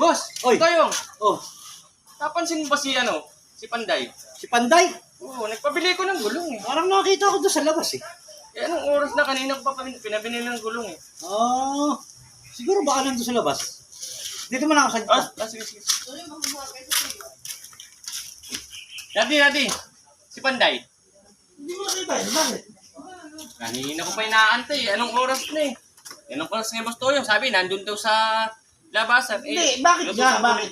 Boss, Oy. Toyong, Oh, napansin mo ba si Panday? si Panday. Oo, nagpabili ko ng gulong eh. Parang nakita ko doon sa labas eh. Eh, anong oras na kanina ko pa pinabili ng gulong eh. Oh, siguro baka nandun sa labas. Dito mo nakasagpa. Sige. Dati, si Panday. Hindi mo nakita eh. Bakit? Kanina ko pa inaantay eh. Anong oras na eh? Anong oras nga Boss Toyong? Sabi, nandun daw sa labasan. Hindi, bakit nga? Bakit?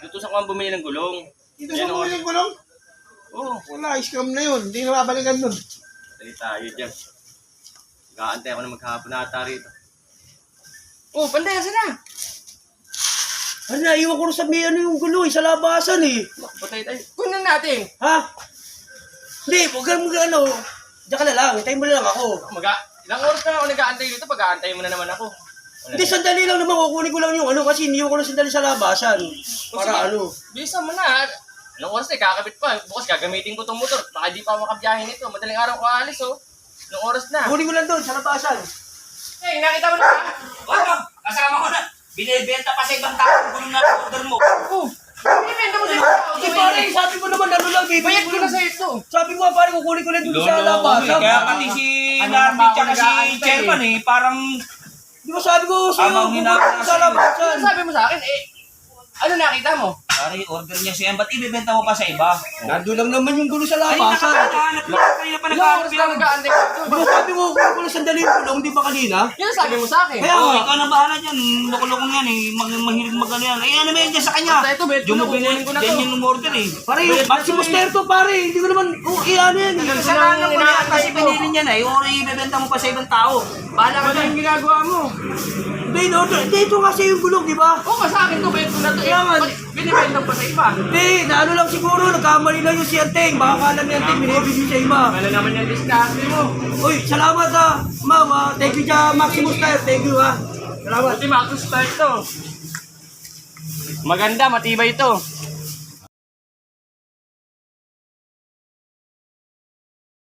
Lutusan ko ang bumili ng gulong. Dito sa mga gulong? Oo. Wala, scam na yun. Hindi na babalikan nun. Dali tayo dyan. Nag-aantay ako na maghapon na ata rito. Oh, Panday, asan na? Ano, naiwan ko rin sa may ano yung gulo eh, sa labasan eh. Patay tayo. Kunin natin. Ha? Hindi, huwag kang ano. Diyan ka na lang, hintayin mo na lang ako. Ilang oras na ako nag-aantay dito, pag-aantay mo na naman ako. Hindi, sandali lang naman, kukunin ko lang yung ano kasi iniwan ko lang sandali sa labasan. Para ano. Bilisan mo na. Ilang oras na, kakabit pa. Bukas gagamitin ko tong motor. Baka di pa makabiyahin ito. Madaling araw ko alis, oh. Ilang oras na. Kukunin ko lang doon sa labasan. Eh, nakita mo na. Wala, kasama ko na. Binibenta pa sa ibang tao ang gulong na order mo. Oh, binibenta mo sa'yo. Di pare, sabi mo naman ano lang, baby. Bayad ko na sa'yo ito. Sabi mo pare, kukunin ko lang doon sa labasan. Kaya pati si Nardi tsaka si Chairman eh, parang Di ba sabi ko sa'yo, Amang hinahon kukunin sa labasan. Ano sabi mo sa akin? Eh, ano nakita mo? pare order niya siya. Ba't ibibenta mo pa sa iba? Nandun lang naman yung gulo sa Ay, labasan. nakakahanap lang. Kanina pa Ilang oras nagkakabilang. na nag-aantay ko dito. Di ba sabi mo, kukunin ko lang sandali yung gulong, di ba kanina? Yan ang sabi mo sa akin. Kaya Oo, nga. ikaw na bahala dyan. Loko-lokong yan eh. Mahilig magano yan. Eh, ano ba yan dyan sa kanya? Basta ito, bet ko Yung na, mobile kukunin ko na to. yan yung order eh. Pare, Maximus Terto pare, hindi ko naman, ano yan. Kasalanan mo na kasi pinili niya na eh. O ibibenta mo pa sa ibang tao. Bahala ka na yung ginagawa mo. Hindi, dito kasi yung gulong, di ba? Oo, sa akin to, bet ko na to. Kaya nga. Binibenta pa sa iba. Hindi, na ano lang siguro, nagkamali lang yung siyenteng. Baka kala niya yung binibigay sa iba. Wala naman yung discount mo. Uy, salamat ha, ma'am ha. Thank you sa Maximus Tire, thank you ha. Salamat. Buti Max start to. Maganda, matibay ito.